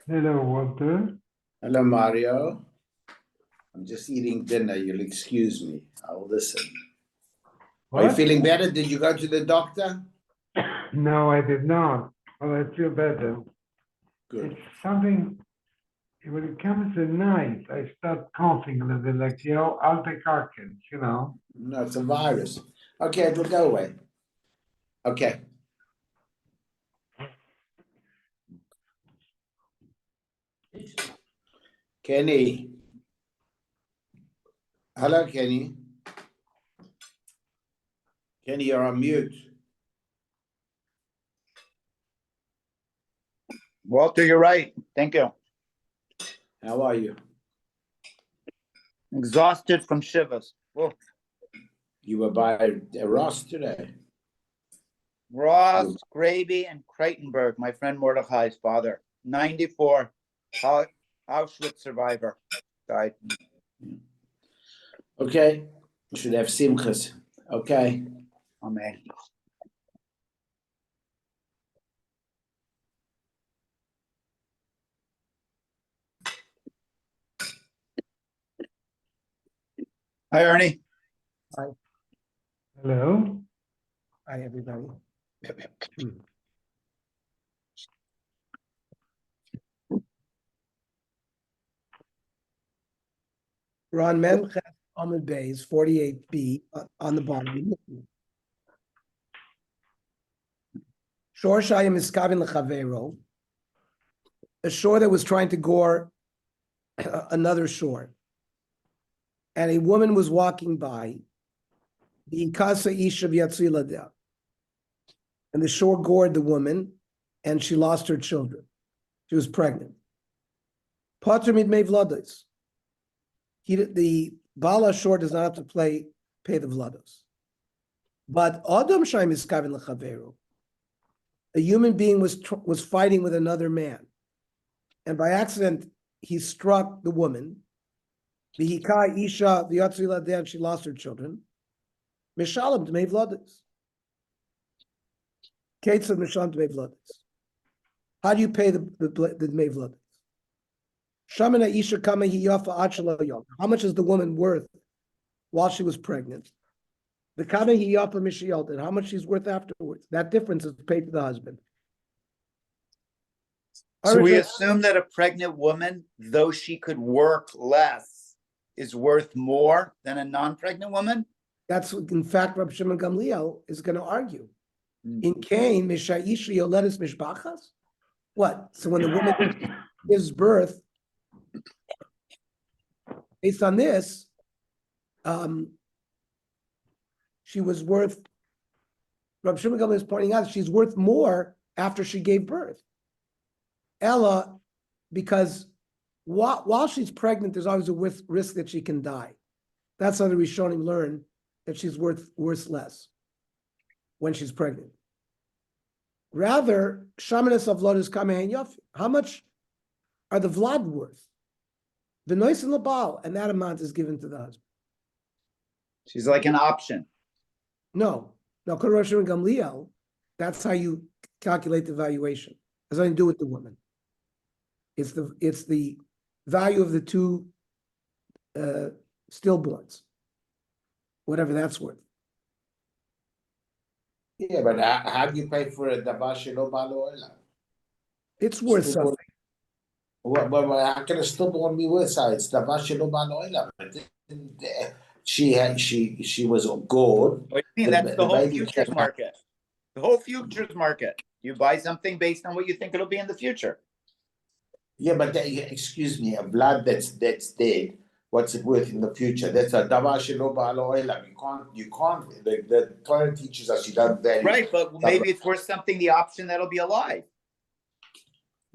Hello, Walter. Hello, Mario. I'm just eating dinner. You'll excuse me. I'll listen. Are you What? feeling better? Did you go to the doctor? No, I did not. Well, I feel better. Good. It's something, when it comes at night, I start coughing a little bit, like, altecarkins. No, it's a virus. Okay, it'll go away. Okay. Kenny. Hello, Kenny. Kenny, you're on mute. Walter, you're right. Thank you. How are you? Exhausted from Shivas. Whoa. You were by Ross today. Ross, Gravy, and Kreitenberg, my friend Mordechai's father. 94. Auschwitz survivor. Died. Okay. You should have simchas. Okay. Amen. Hi, Ernie. Hello? Hi, everybody. Ron Memchet Ahmed Bay's 48B on the bottom. Shor Shayim Iskavin Lechavero. A shore that was trying to gore another shore. And a woman was walking by, and the shore gored the woman, and she lost her children. She was pregnant. The Bala shore does not have to pay the vlados. But Adam Shaim is kavin lechaveru. A human being was fighting with another man, and by accident he struck the woman. V'hikai isha v'yatzila dan, she lost her children. Mishalim d'mei vlados. Ketzav mishalim d'mei vlados. How do you pay the d'mei vlados? Shamina isha kama hiyafa achla yom. How much is the woman worth while she was pregnant? The kama hiyafa mishiyot, and how much she's worth afterwards. That difference is paid to the husband. So we assume that a pregnant woman, though she could work less, is worth more than a non-pregnant woman? That's what, in fact, Rabbi Shimon Gamliel is going to argue. In Cain, Mishaishi Yoledis Mishbachas. What? So when the woman gives birth, based on this, she was worth, Rabbi Shimon Gamliel is pointing out, she's worth more after she gave birth. Ella, because while she's pregnant, there's always a risk that she can die. That's how the Rishonim learn that she's worth less when she's pregnant. Rather, Shamanis of Vlad is Kamehen Yofi. How much are the Vlad worth? The noise and the Baal, and that amount is given to the husband. She's like an option. No, Rosh Hashanah Gamliel, that's how you calculate the valuation. It has nothing to do with the woman. It's the value of the two stillborns, whatever that's worth. Yeah, but how do you pay for a davar shelo balo olam? It's worth something. Well, how can a stillborn be worth something? It's davar shelo balo olam. She was gored. What do you mean? That's the whole futures market. The whole futures market. You buy something based on what you think it'll be in the future. Yeah, but excuse me, a blood that's dead, what's it worth in the future? That's a davar shelo balo olam. You can't. The Torah teaches us you don't value. Right, but maybe it's worth something, the option that'll be alive.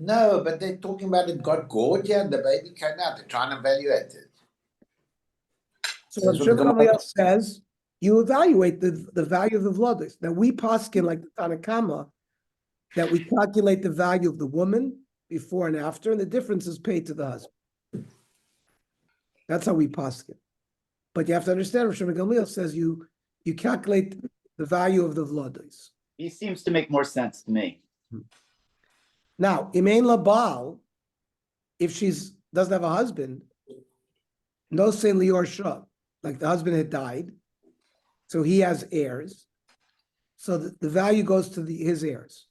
No, but they're talking about it got gored, yeah, and the baby came out. They're trying to evaluate it. So what Shimon Gamliel says, you evaluate the value of the vlodos. Now we paskin like the Tanna Kama, that we calculate the value of the woman before and after, and the difference is paid to the husband. That's how we paskin. But you have to understand, Shimon Gamliel says you calculate the value of the vlodos. He seems to make more sense to me. Now, Imain Labal, if she doesn't have a husband, no say lior shah, like the husband had died, so he has heirs. So the value goes to his heirs.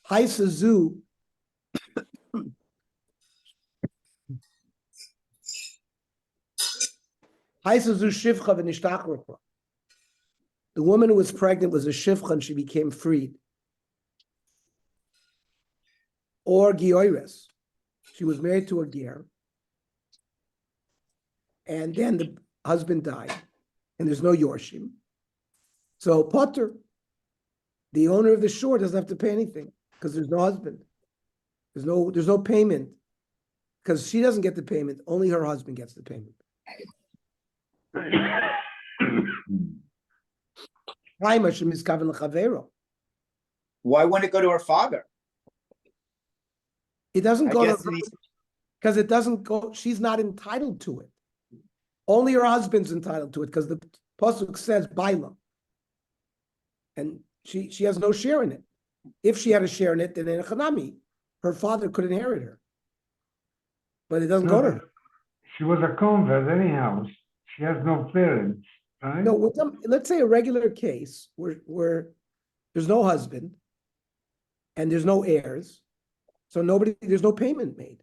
Hai Sazu. Hai Sazu Shivcha v'nishtachra. The woman who was pregnant was a shivcha and she became freed. Or Gioires. She was married to a ger. And then the husband died. And there's no Yorshim. So Potter, the owner of the shore, doesn't have to pay anything because there's no husband. There's no payment. Because she doesn't get the payment, only her husband gets the payment. Why wouldn't it go to her father? It doesn't go to her because it doesn't go, she's not entitled to it. Only her husband's entitled to it because the pasuk says Baila. And she has no share in it. If she had a share in it, then in a Chanami, her father could inherit her. But it doesn't go to her. She was a convert anyhow. She has no parents, right? No, let's say a regular case where there's no husband and there's no heirs, so there's no payment made.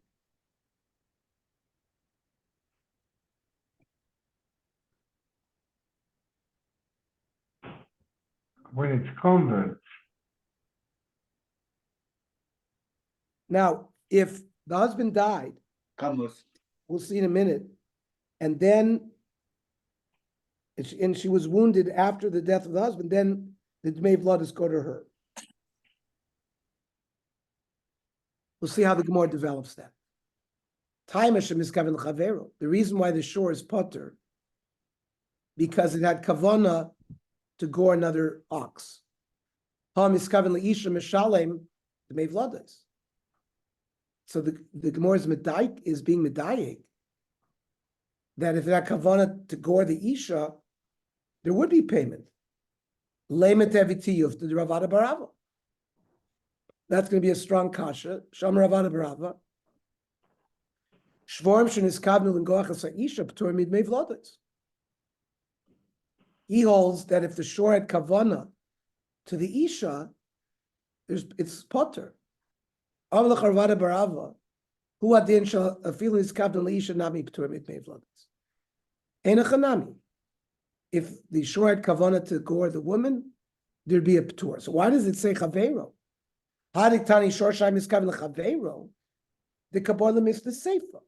When it's converts. Now, if the husband died, Kamus. we'll see in a minute. And then, and she was wounded after the death of the husband, then the Dmei Vladis go to her. We'll see how the Gemara develops that. The reason why the shore is potter, because it had kavana to gore another ox. So the Gemara's medayik is being medayik that if it had kavana to gore the isha, there would be payment. Leimet evitiyuf to the Ravada Barava. That's going to be a strong kasha. Sham Ravada Barava. Shvorim sheniskabnu l'ngoachas ha'isha p'tor midmei vlodos. He holds that if the shore had kavana to the isha, it's potter. Amalach Ravada Barava. Hu adin shal afilu niskabnu l'isha nami p'tor midmei vlodos. Ein achanami. If the shore had kavana to gore the woman, there'd be a p'tor. So why does it say chaveiro? Hadiktani shor shai miskaven l'chaveiro. The Kabbalah missed the seifa.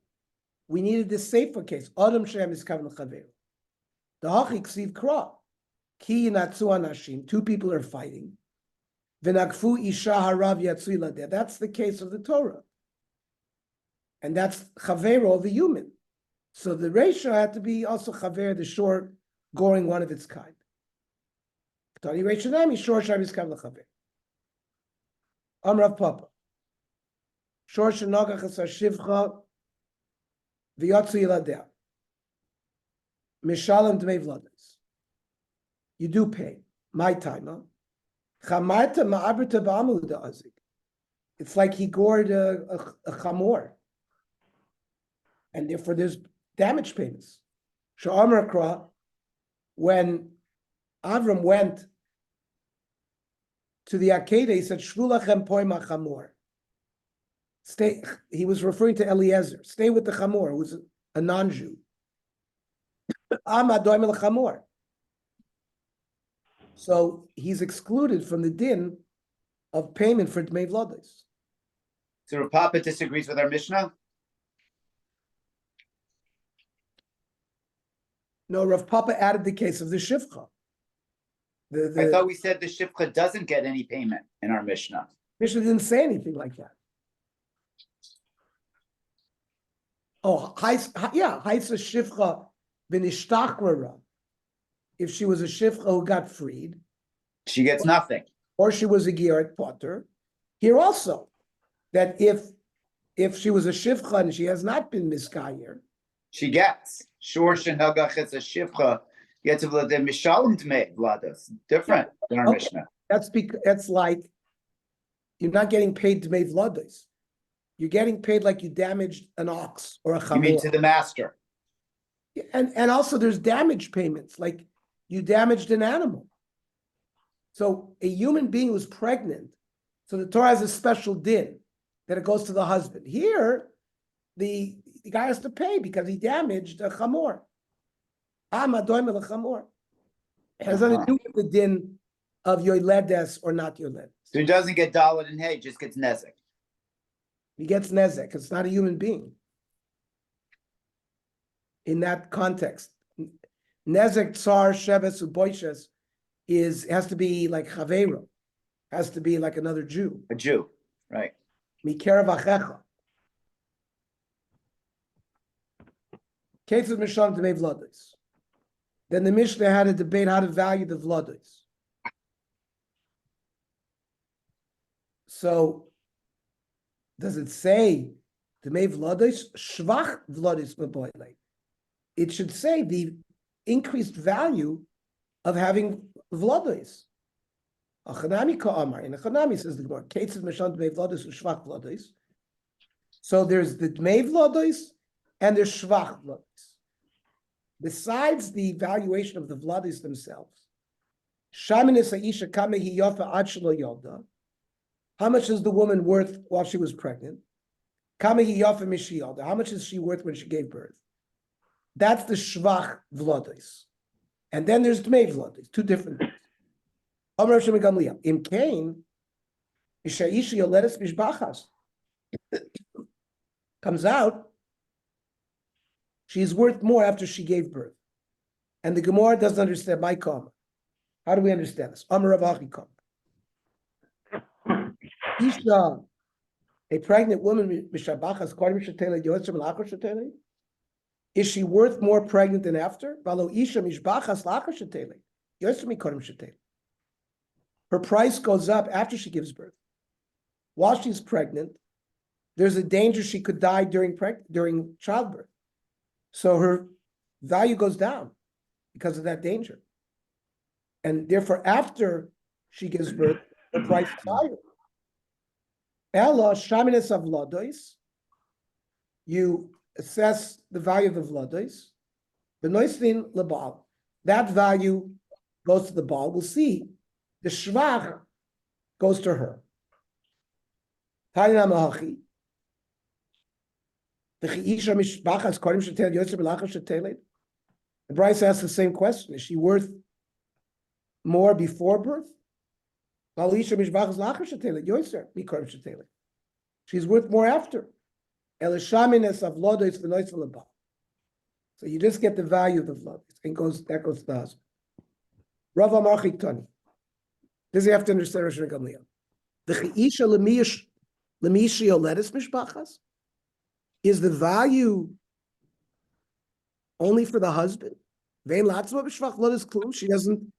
We needed this seifa case. Adam shem miskaven l'chaveiro. The hachik siv kra. Ki natsu anashim. Two people are fighting. V'nakfu isha harav yatzui ladeh. That's the case of the Torah. And that's chaveiro of the human. So the ratio had to be also chaver, the shore goring one of its kind. Tani Reishanami, shor shai miskaven l'chaveiro. Amrav Papa. Shor shenogach es hashivcha v'yatzu yiladeh. Mishalem dmei vlodos. You do pay. My time, huh? Chamarta ma'abrita ba'amud azik. It's like he gored a chamor. And therefore there's damage payments. Sha'amar kra, when Avram went to the Akedah, he said, Shvulachem poima chamor. Stay, he was referring to Eliezer. Stay with the chamor, who was a non-Jew. Amadoim el chamor. So he's excluded from the din of payment for Dmei Vlodos. So Rav Papa disagrees with our Mishnah? No, Rav Papa added the case of the Shivcha. I thought we said the Shivcha doesn't get any payment in our Mishnah. Mishnah didn't say anything like that. Oh, yeah, Haisa Shivcha b'nishtachrara. If she was a Shivcha who got freed, She gets nothing. or she was a Geret Potter. Here also, that if she was a Shivcha and she has not been Miskayer, She gets. Shor shenogach es hashivcha gets the mishalem dmei vlodos. Different than our Okay. Mishnah. that's like you're not getting paid Dmei Vlodos. You're getting paid like you damaged an ox or a You mean chamor. to the master? And also there's damage payments, like you damaged an animal. So a human being was pregnant. So the Torah has a special din that it goes to the husband. Here, the guy has to pay because he damaged a chamor. Amadoim el chamor. It has nothing to do with the din of yoledes or not yoledes. So he doesn't get daled and hay, just gets nezek. He gets nezek. It's not a human being. In that context, nezek tsar sheves uboishes has to be like chaveiro, has to be like another Jew. A Jew, right? Mikerav achecha. Case of Mishnah Dmei Vlodos. Then the Mishnah had a debate how to value the Vlodos. So, does it say Dmei Vlodos? Shvach Vlodos meboilei. It should say the increased value of having Vlodos. Achanami ka'amar. In Achanami says the Gemara, Case of Mishnah Dmei Vlodos and Shvach Vlodos. So there's the Dmei Vlodos and there's Shvach Vlodos. Besides the valuation of the Vlodos themselves, Shaminis Aisha Kamehi Yofa Achlo Yolda. How much is the woman worth while she was pregnant? Kamehi Yofa Mishi Yolda. How much is she worth when she gave birth? That's the Shvach Vlodos. And then there's Dmei Vlodos, two different things. Amar Shem Gamliel. Im Kain, Isha Yoledes Mishbachas. Comes out She's worth more after she gave birth. And the Gemara doesn't understand my comma. How do we understand this? Amar Rav Achi comma. Isha, a pregnant woman, is she worth more pregnant than after? Her price goes up after she gives birth. While she's pregnant, there's a danger she could die during childbirth. So her value goes down because of that danger. And therefore, after she gives birth, the price is higher. Ella shaminis of vladois, you assess the value of the vladois. The noistin lebal, that value goes to the bal. We'll see the shvach goes to her. Tanya mahachi. The Bryce asks the same question: is she worth more before birth? She's worth more after. So you just get the value of the blood, and that goes to the husband. Rav Amar Chiktani. Does he have to understand Rosh Gamliel? The Cheisha Lemishi Yoledis Mishpachas, is the value only for the husband? She doesn't.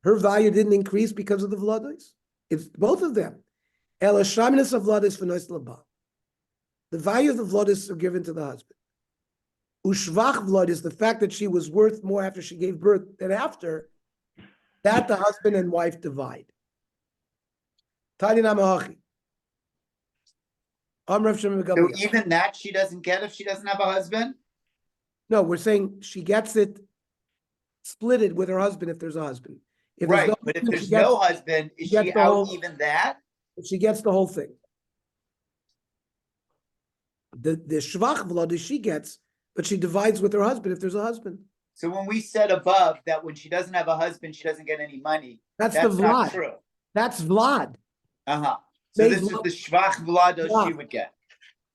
Her value didn't increase because of the vlados. It's both of them. The value of the vlados are given to the husband. Ushvach vlad is the fact that she was worth more after she gave birth than after. That the husband and wife divide. So even that she doesn't get if she doesn't have a husband? No, we're saying she gets it splitted with her husband if there's a husband. If Right, there's no, but if there's no husband, is she out even that? She gets the whole thing. The shvach vlad she gets, but she divides with her husband if there's a husband. So when we said above that when she doesn't have a husband, she doesn't get any money. That's the vlad. Not true. That's vlad. So this is the shvach vlados she would get.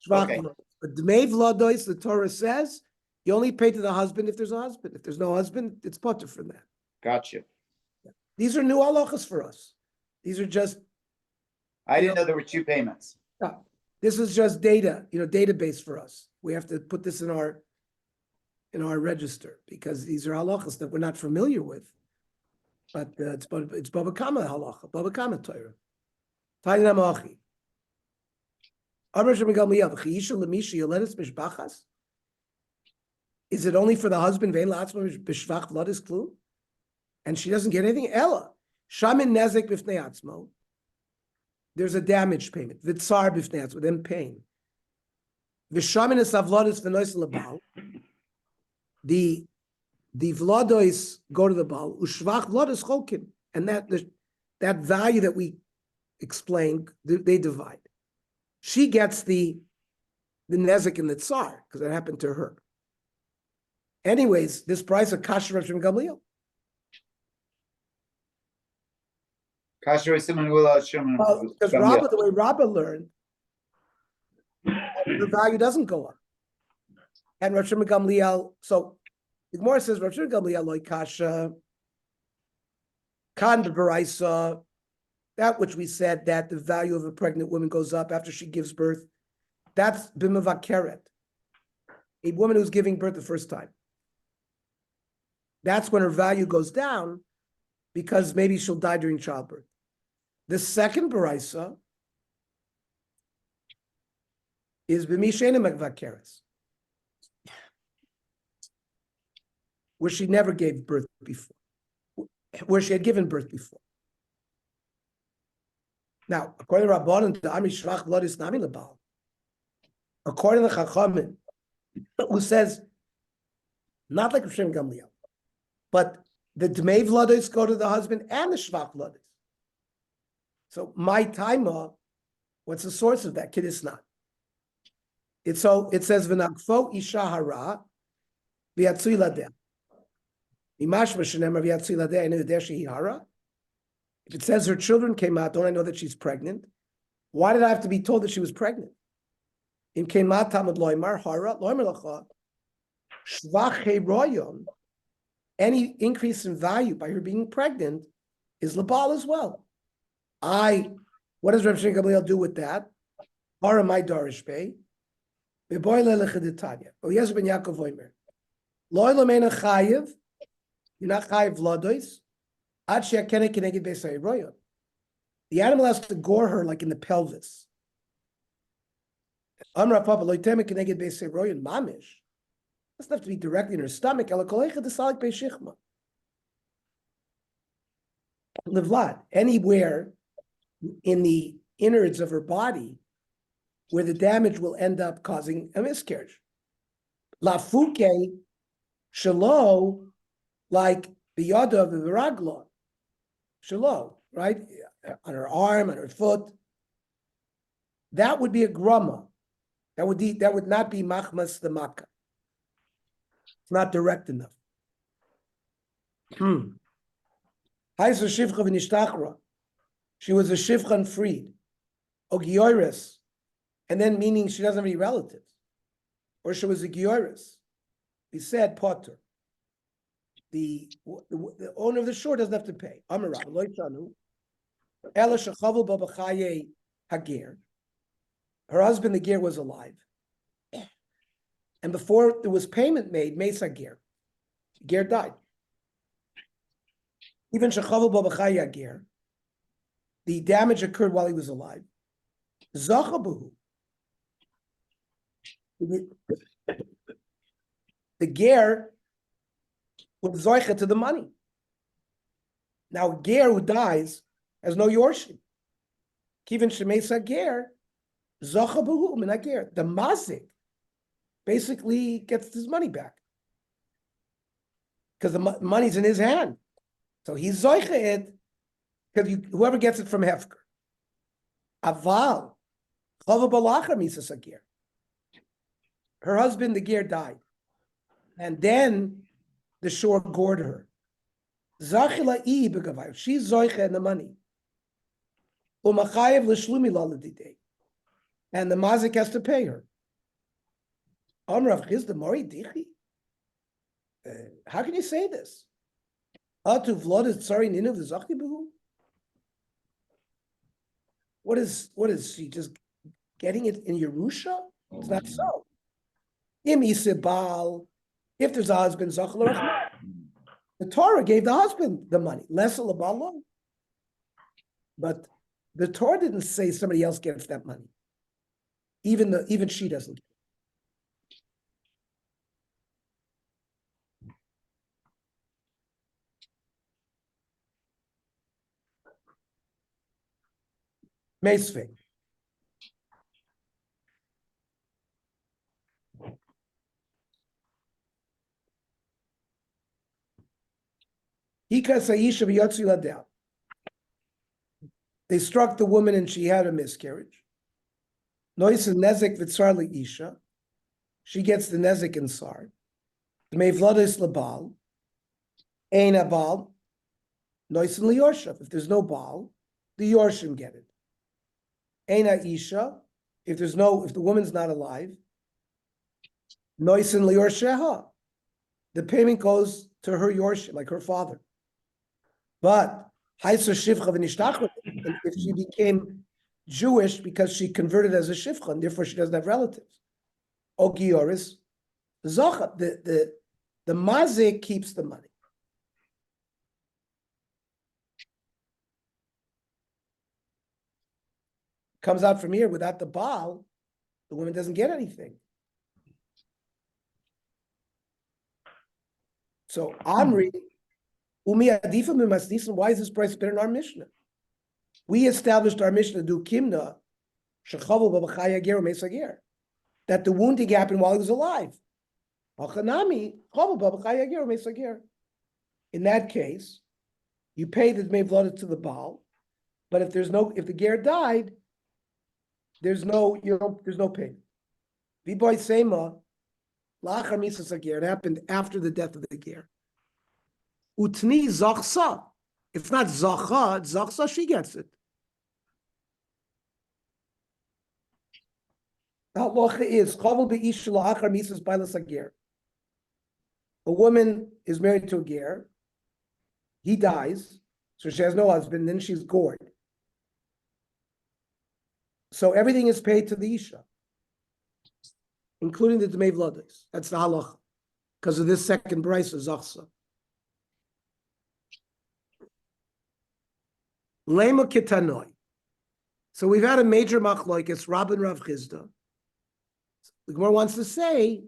Shvach Okay. vlad. But dmei vlados, the Torah says, you only pay to the husband if there's a husband. If there's no husband, it's potter from that. Gotcha. These are new halachas for us. These are just. I didn't know there were two payments. This is just data, database for us. We have to put this in our register because these are halachas that we're not familiar with. But it's Bava Kama halacha, Bava Kama Torah. Taina Machi. Is it only for the husband? And she doesn't get anything. Ella, shamin nezek b'fnei atzmo. There's a damage payment. V'tzar b'fnei atzmo, then pain. V'shamin es avlodis v'nois lebal. The vladois go to the bal. Ushvach vladois cholkin, and that value that we explained, they divide. She gets the nezek and the tsar because that happened to her. Anyways, this price of kasher Rav Shimon Gamliel. Because the way Rabbah learned, the value doesn't go up. And Rav Shimon Gamliel, so the Gemara says Rav Shimon Gamliel loy kasha, kan b'baraisa, that which we said that the value of a pregnant woman goes up after she gives birth. That's b'mavakeret, a woman who's giving birth the first time. That's when her value goes down because maybe she'll die during childbirth. The second baraisa is b'mishena makvakeres, where she never gave birth before, where she had given birth before. Now, according to Rabbanan, the Ami Shvach Vlad is Nami Lebal. According to Chachamim, who says, not like Rav Shimon Gamliel, but the Dmei Vlados go to the husband and the Shvach Vlados. So my taima, what's the source of that? Kidisnan. It says v'nagfo isha hara v'yatzui ladeh. Imashma shenemar v'yatzui ladeh enu yedeh shehi hara. If it says her children came out, don't I know that she's pregnant? Why did I have to be told that she was pregnant? In kein ma tamad loymar hara loymar lacha Shvach heroyon, any increase in value by her being pregnant is labal as well. What does Rav Shimon Gamliel do with that? Bara my darish pay. Beboy lelecheditanya. Eliezer ben Yaakov Oimer. Loy lomena chayiv. You're not chayiv ladois. Ad she'akene keneged beis ha'eroyon. The animal has to gore her like in the pelvis. Amra papa loiteme keneged beis ha'eroyon mamish. Doesn't have to be directly in her stomach. Ela kolecha desalik beis shichma. Levlad, anywhere in the innards of her body where the damage will end up causing a miscarriage. Lafuke shalo, like the yada of the ragla, shalo, right? On her arm, on her foot. That would be a grama. That would not be machmas the makkah. It's not direct enough. She was a shivchan freed, or gioris, and then meaning she doesn't have any relatives, or she was a gioris. We said potter. The owner of the shore doesn't have to pay. Amarav lo yishanu, ela shechavu ba b'chaye hager. Her husband, the ger, was alive, and before there was payment made, mesa ger. Ger died. Even shechavu ba b'chaye hager. The damage occurred while he was alive. Zachabuhu. The ger was zoicha to the money. Now, ger who dies has no yorshim. Kivin shemesa ger, zachabuhu min ger. The mazik basically gets his money back because the money's in his hand. So he's zoicha it. Because whoever gets it from Hefker. Aval, chava balacha misas agir. Her husband, the ger, died. And then the shore gored her. Zachila I begavayu. She's zoicha in the money. Umachayev l'shlumi laladidei. And the mazik has to pay her. Amrav chiz the mori dichi. How can you say this? Atu vloded tzari ninu v'zachti behu. What is she just getting it in Yerusha? It's not so. Im isibal, if there's a husband, the Torah gave the husband the money, less alabalo. But the Torah didn't say somebody else gets that money. Even she doesn't. Meisvei. They struck the woman and she had a miscarriage. Nois nezek v'tzar isha. She gets the nezek and sar. Mevladis labal. Ein abal. Nois liyorshav. If there's no bal, the yorshim get it. Eina isha, if the woman's not alive, noisin lior sheha, the payment goes to her yorshim, like her father. But haisa shivcha v'nishtachot, if she became Jewish because she converted as a shivcha, and therefore she doesn't have relatives. O gioris, zacha, the mazik keeps the money. Comes out from here without the Baal, the woman doesn't get anything. So Amri, Umi Adifa Mimasnisan, why is this price better in our Mishnah? We established our Mishnah do Kimna, Shechavu Babachaya Ger Mesager, that the wounding happened while he was alive. Achanami, Chavu Babachaya Ger Mesager. In that case, you pay the Dmei Vloda to the Baal, but if the Ger died, there's no payment. Viboy Sema, Lachar Misas Agir, it happened after the death of the Ger. Utni Zachsa. It's not Zacha, it's Zachsa, she gets it. The halacha is Chavel Be'ish Lachar Misas Bailas Agir. A woman is married to a ger. He dies, so she has no husband. Then she's gored. So everything is paid to the isha, including the dmei vlodos. That's the halacha, because of this second brisa zachsa. Lema kitanoi. So we've had a major machlokes, Rab and Rav Chizda. The Gemara wants to say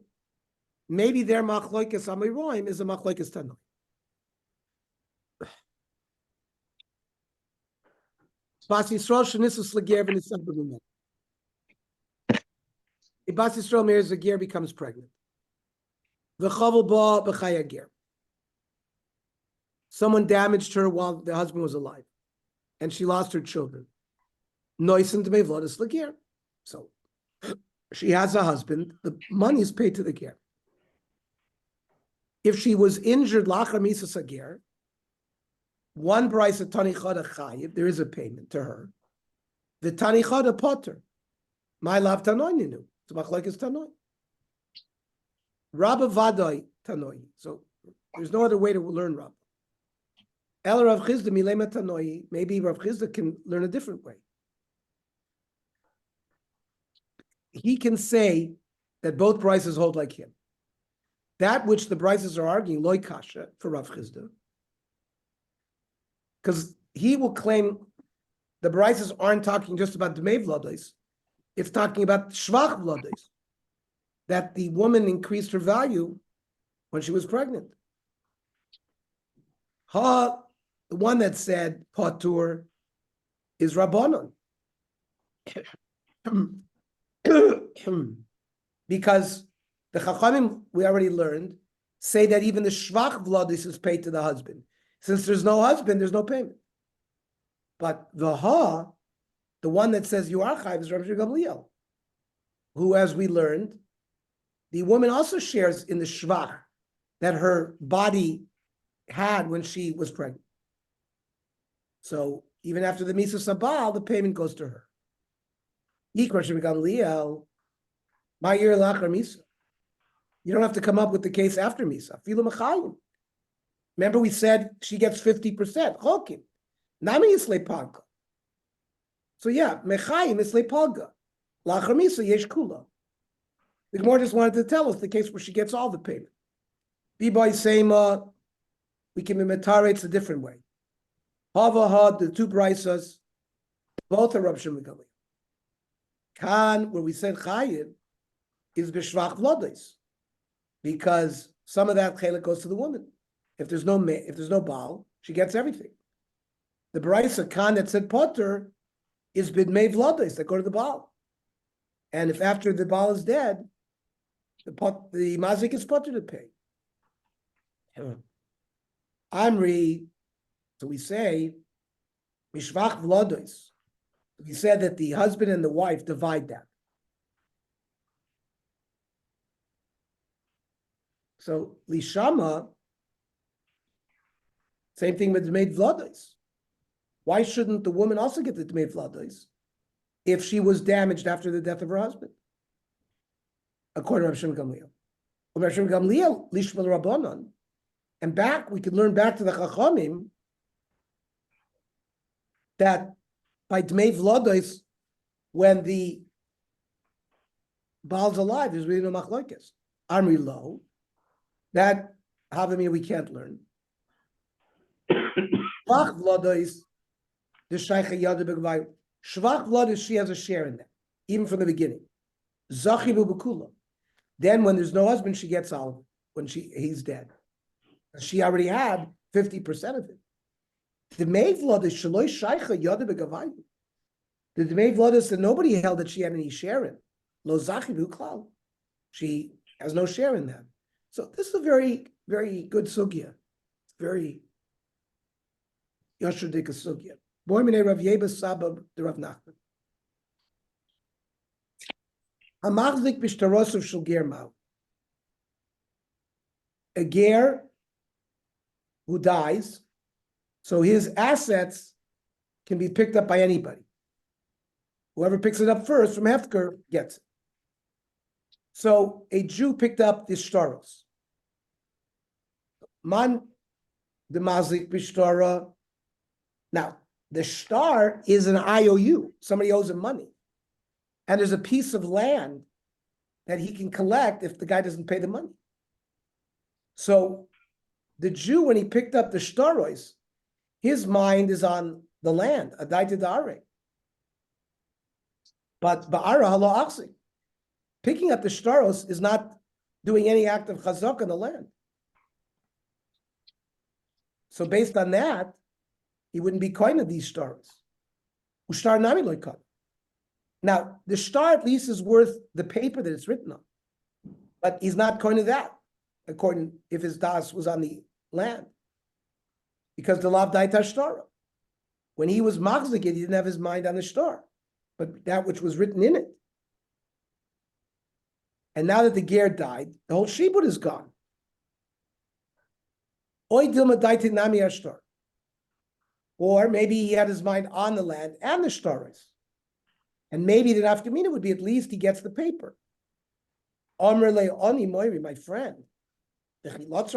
maybe their machlokes amiroim is a machlokes tanoi. Bas Yisrael shenisus leger v'nisam b'mumah. If Bas Yisrael marries a ger, becomes pregnant. V'chavel ba b'chaya ger. Someone damaged her while the husband was alive, and she lost her children. Noisen dmei vlodos leger. So she has a husband. The money is paid to the ger. If she was injured, lachar misas hager, one price of tani chada chayiv, there is a payment to her. The tani chada potter, my love tanoi ninu. It's machlokes tanoi. Rabba vadai tanoi. So there's no other way to learn Rabba. El Rav Chizda milema tanoi. Maybe Rav Chizda can learn a different way. He can say that both prices hold like him. That which the prices are arguing, loy kasha, for Rav Chizda, because he will claim the prices aren't talking just about dmei vlodos, it's talking about shvach vlodos, that the woman increased her value when she was pregnant. The one that said patur is Rabbanon. Because the Chachamim, we already learned, say that even the shvach vlodos is paid to the husband. Since there's no husband, there's no payment. But the one that says you are chayv, is Rabbi Gamliel, who, as we learned, the woman also shares in the shvach that her body had when she was pregnant. So even after the misa sabal, the payment goes to her. Gamliel, my year lachar misa. You don't have to come up with the case after misa. Filu machayim. Remember, we said she gets 50%. Chokim. Nami is lepalga. So yeah, mechayim is lepalga. Lachar misa yesh kula. The Gemara just wanted to tell us the case where she gets all the payment. Bibai sema, we can be metarates a different way. Hava had the two brisas, both are Rav Shimon Gamliel. Kan, where we said chayiv, is b'shvach vlodos, because some of that chelik goes to the woman. If there's no baal, she gets everything. The brisa kan that said potter is b'dmei vlodos that go to the baal, and if after the baal is dead, the mazik is potter to pay. Amri, so we say mishvach vlodos. We said that the husband and the wife divide that. So lishama, same thing with dmei vlodos. Why shouldn't the woman also get the dmei vlodos if she was damaged after the death of her husband? According to Rav Shimon Gamliel. Rav Shimon Gamliel lishma rabbanon, and back we can learn back to the Chachamim that by dmei vlodos, when the Baal's alive, there's really no machlokes. Amri lo, that Havamir we can't learn. Shvach vlodos, the shaycha yadu begvay. Shvach vlodos, she has a share in that, even from the beginning. Zachibu b'kula. Then when there's no husband, she gets all of it when he's dead. She already had 50% of it. The dmei vlodos shaloi shaycha yadu begvay. The dmei vlodos that nobody held that she had any share in. Lo zachibu klal. She has no share in that. So this is a very, very good sugya. Very yashudika sugya. Boy mine Rav Yeba Sabab the Rav Nachman. Hamachzik b'shtarosov shel ger mau. A ger who dies, so his assets can be picked up by anybody. Whoever picks it up first from Hefker gets it. So a Jew picked up the shtaros. Man the mazik b'shtara. Now, the shtar is an IOU. Somebody owes him money. And there's a piece of land that he can collect if the guy doesn't pay the money. So the Jew, when he picked up the shtaros, his mind is on the land, adaita da'are. But ba'ara halo achzik. Picking up the shtaros is not doing any act of chazak on the land. So based on that, he wouldn't be kohen of these shtaros. Ushtar nami loy kohen. Now, the shtar at least is worth the paper that it's written on. But he's not kohen of that, according if his das was on the land. Because the lav daita shtara. When he was machzik, he didn't have his mind on the shtar, but that which was written in it. And now that the ger died, the whole shibud is gone. Oy dilma daita nami ashtar. Or maybe he had his mind on the land and the shtaris. And maybe the nafkamina would be at least he gets the paper. Amr le oni moiri, my friend. What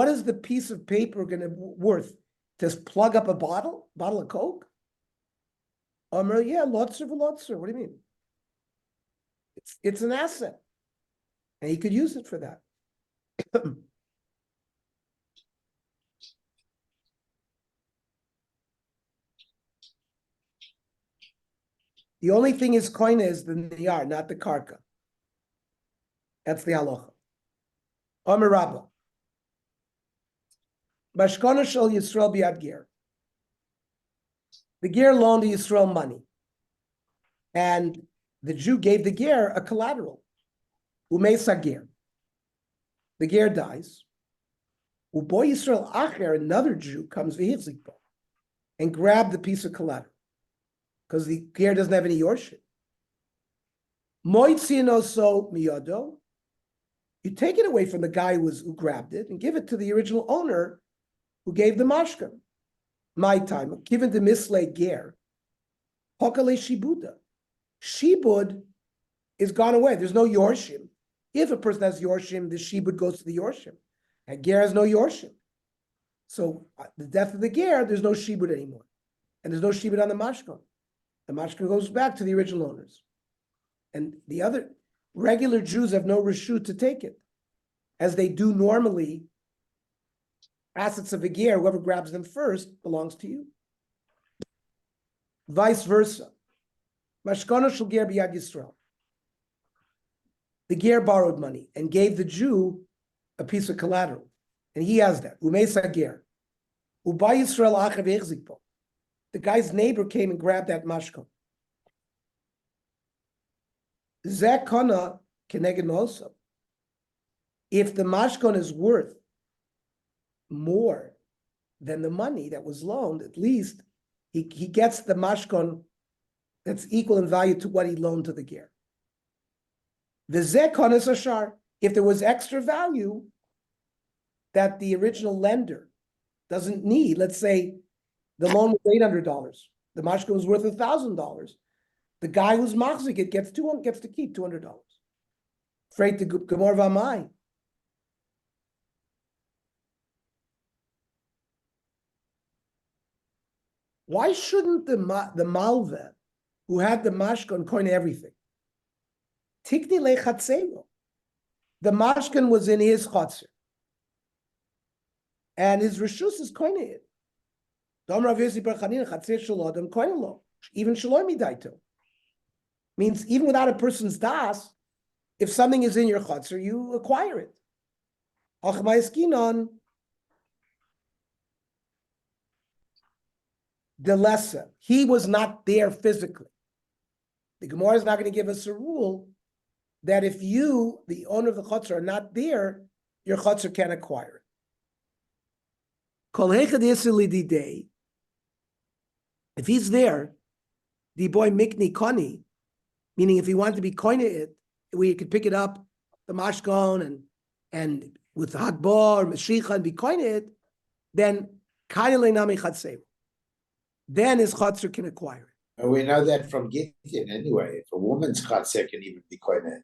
is the piece of paper going to worth? Just plug up a bottle of Coke? Amr, yeah, lotzer v'lotzer. What do you mean? It's an asset, and he could use it for that. The only thing is koine is the niyar, not the karka. That's the halacha. Amr Rabba. Bashkona shel Yisrael biad ger. The ger loaned the Yisrael money, and the Jew gave the ger a collateral. Umesa ger. The ger dies. Uboy Yisrael acher, another Jew comes v'hitzikbo and grabbed the piece of collateral because the ger doesn't have any yorship. Moitzino so miyado. You take it away from the guy who grabbed it and give it to the original owner who gave the mashka. My time, given the mislay ger, hokale shibuda. Shibud is gone away. There's no yorshim. If a person has yorshim, the shibud goes to the yorshim. And ger has no yorshim. So the death of the ger, there's no shibud anymore. And there's no shibud on the mashka. The mashka goes back to the original owners. And the other regular Jews have no reshut to take it, as they do normally. Assets of a ger, whoever grabs them first belongs to you. Vice versa. Mashkana shel ger biyad Yisrael. The ger borrowed money and gave the Jew a piece of collateral, and he has that. Umesa ger. Uba Yisrael achav echzikpo. The guy's neighbor came and grabbed that mashkon. Zeh kana keneged also. If the mashkon is worth more than the money that was loaned, at least he gets the mashkon that's equal in value to what he loaned to the ger. The zekon is ashar. If there was extra value that the original lender doesn't need, let's say the loan was $800, the mashkon was worth $1,000. The guy who's machzik it gets to keep $200. Afraid to gemor v'amai. Why shouldn't the malveh who had the mashkan coin everything? Tikni lechatzero. The mashkan was in his chatzer, and his reshus is coining it. Even shalom midaito means even without a person's das, if something is in your chatzer, you acquire it. The lesser, he was not there physically. The Gemara is not going to give us a rule that if you, the owner of the chutzner, are not there, your chutzner can't acquire it. If he's there, the boy mikni koni, meaning if he wanted to be koine it, where you could pick it up, the mashkon, and with hadba or mashicha and be koine it, then kaile nami chatzeu. Then his chatzir can acquire it. And we know that from Gittin anyway. If a woman's chatzir can even be koinet.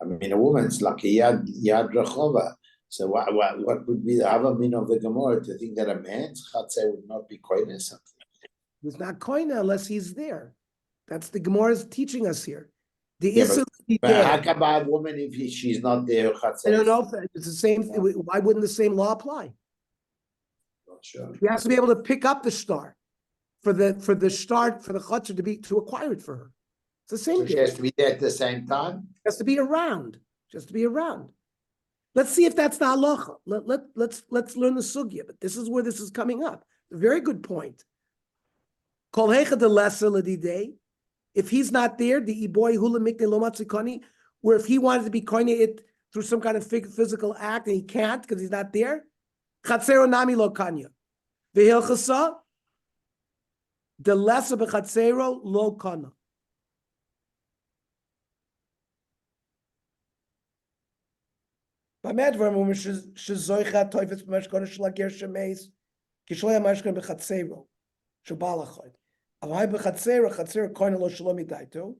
I mean, a woman's like a yad rechova. So what would be the other meaning of the Gemara to think that a man's chatzah would not be koine something? It's not koina unless he's there. That's the Gemara is teaching us here. The Yeah, Issa but how come a woman if she's not there? Her chatzah I don't is know if it's the same. Why wouldn't the same law apply? not sure. He has to be able to pick up the star for the chutzner to acquire it for her. It's the same So thing. she has to be there at the same time. Has to be around. Just to be around. Let's see if that's the halacha. Let's learn the sugya. But this is where this is coming up. A very good point. Kol hecha de lesa l'didei. If he's not there, the iboy hula mikne lo matzikoni, where if he wanted to be koine it through some kind of physical act and he can't because he's not there, chatzero nami lo kanya. V'hilchasa de lesa bechatzero lo kana. B'medvarim when shezoicha toifetz b'mashkona shlager shemeis kishloya mashkon bechatzero shabalachod. Avai bechatzero chatzero koine lo shlomi daito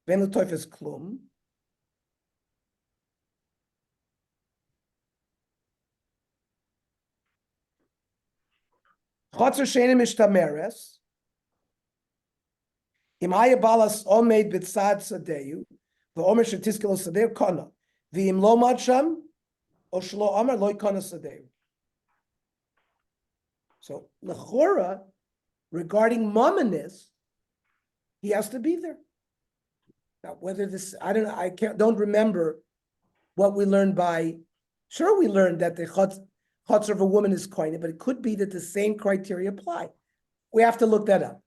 ben toifetz klum. Chotzer shenim mishtameres. Im haya balas omeid b'tzad sadeyu v'omer shetiskelo sadeyu kana v'im lo madsham o shlo omer lo kana sadeyu. So lechora, regarding mominus, he has to be there. Now whether this, I don't know, don't remember what we learned by. Sure, we learned that the chotzer of a woman is koine, but it could be that the same criteria apply. We have to look that up.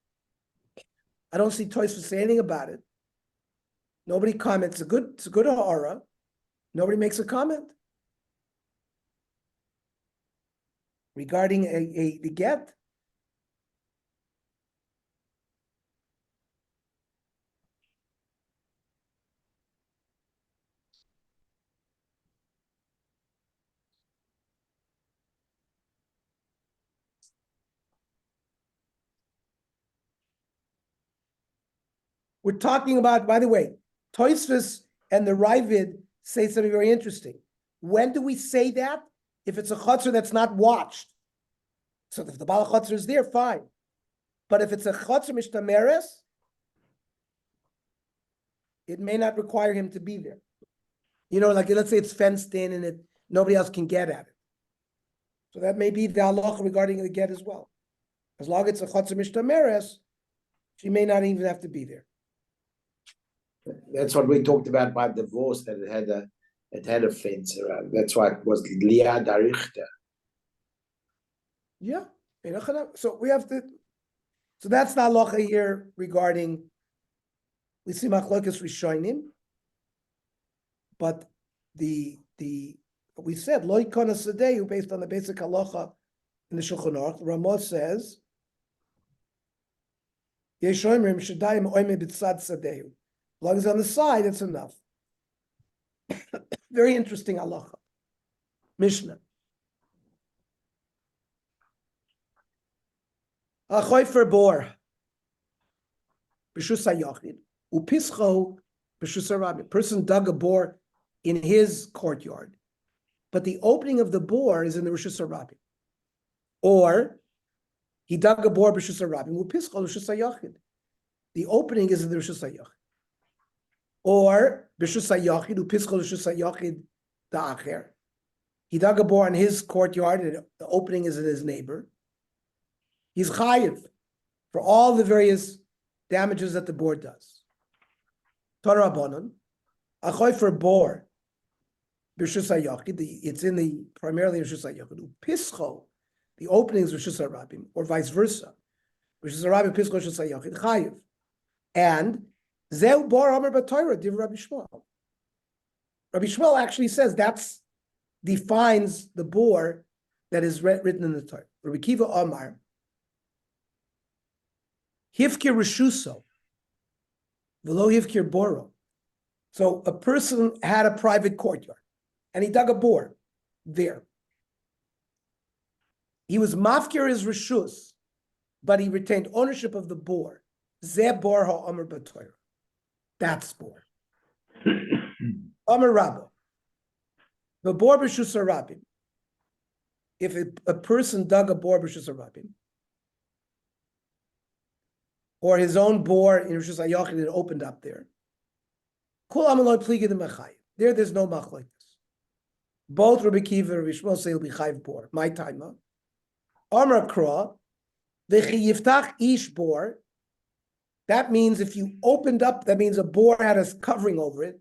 I don't see Tosfos say anything about it. Nobody comments. It's a good ha'ara. Nobody makes a comment regarding the get. We're talking about, by the way, Tosfos and the Ravid say something very interesting. When do we say that? If it's a chutzner that's not watched. So if the Baal chutzner is there, fine. But if it's a chutzner mishtameres, it may not require him to be there. You know, like let's say it's fenced in and nobody else can get at it. So that may be the halacha regarding the get as well. As long as it's a chutzner mishtameres, she may not even have to be there. That's what we talked about by divorce, that it had a fence around. That's why it was liad arichta. Yeah. So we have to. So that's the halacha here regarding. We see machlokas rishonim, but we said lo yikona sadeyu based on the basic halacha in the Shulchan Aruch. Ramah says yeshoimrim shadayim oime b'tzad sadeyu. As long as on the side, it's enough. Very interesting halacha. Mishnah. Achoy for bor. B'shus hayachid. Upischo b'shus harabim. Person dug a bore in his courtyard, but the opening of the bore is in the Rishus harabim. Or he dug a bore b'shus harabim. Upischo b'shus hayachid. The opening is in the Rishus hayachid. Or b'shus hayachid upischo b'shus hayachid da'acher. He dug a bore in his courtyard, and the opening is in his neighbor. He's chayiv for all the various damages that the bore does. Torah Rabbanon, achoy for bore b'shus hayachid. It's in the primarily b'shus hayachid. Upischo, the opening is b'shus harabim, or vice versa. B'shus harabim pischo b'shus hayachid chayiv, and Zeu bar Amar b'Torah div Rabbi Shmuel. Rabbi Shmuel actually says that's defines the bore that is written in the Torah. Rabbi Kiva Amar hifkir reshuso v'lo hifkir boro. So a person had a private courtyard and he dug a bore there. He was mafkir his reshus, but he retained ownership of the bore. Zeh bor ha'amar b'Torah. That's bore. Amar Rabba. The bor b'shus harabim. If a person dug a bor b'shus harabim, or his own bor in Rishus HaYachid it opened up there, kol amaloi pligid mechayim. There's no machlokes. Both Rabbi Kiva and Rabbi Shmuel say he'll be chayiv bor. My time, huh? Amar Kra, v'chi yiftach ish bor. That means if you opened up, that means a bor had a covering over it,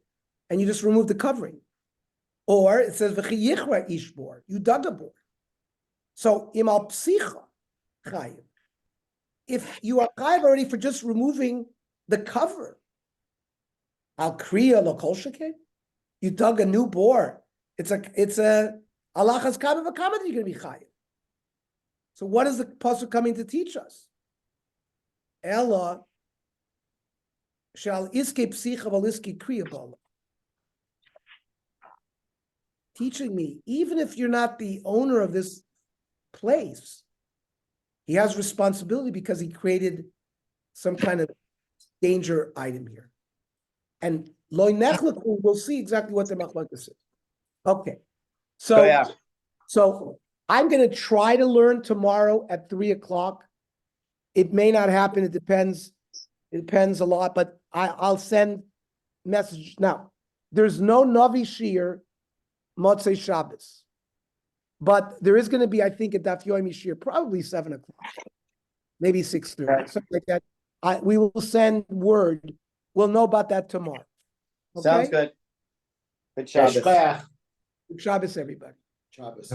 and you just removed the covering. Or it says v'chi yichra ish bor. You dug a bor. So imal psicha chayiv. If you are chayiv already for just removing the cover, al kriya lo kol shekeh, you dug a new bor. It's a alachas Bava Kama that you're going to be chayiv. So what is the pasuk coming to teach us? Ella shall iske psicha val iske kriya bala. Teaching me, even if you're not the owner of this place, he has responsibility because he created some kind of danger item here. And loy nechlaku, we'll see exactly what the machlokes is. Okay, so I'm going to try to learn tomorrow at 3:00. It may not happen. It depends. It depends a lot, but I'll send messages. Now, there's no Navi Shir Motzei Shabbos, but there is going to be, I think, a Daf Yomi Shir, probably 7:00, maybe 6:30, something like that. We will send word. We'll know about that tomorrow. Okay? Sounds good. Good Shabbos. Shabbos. Good Shabbos, everybody. Shabbos.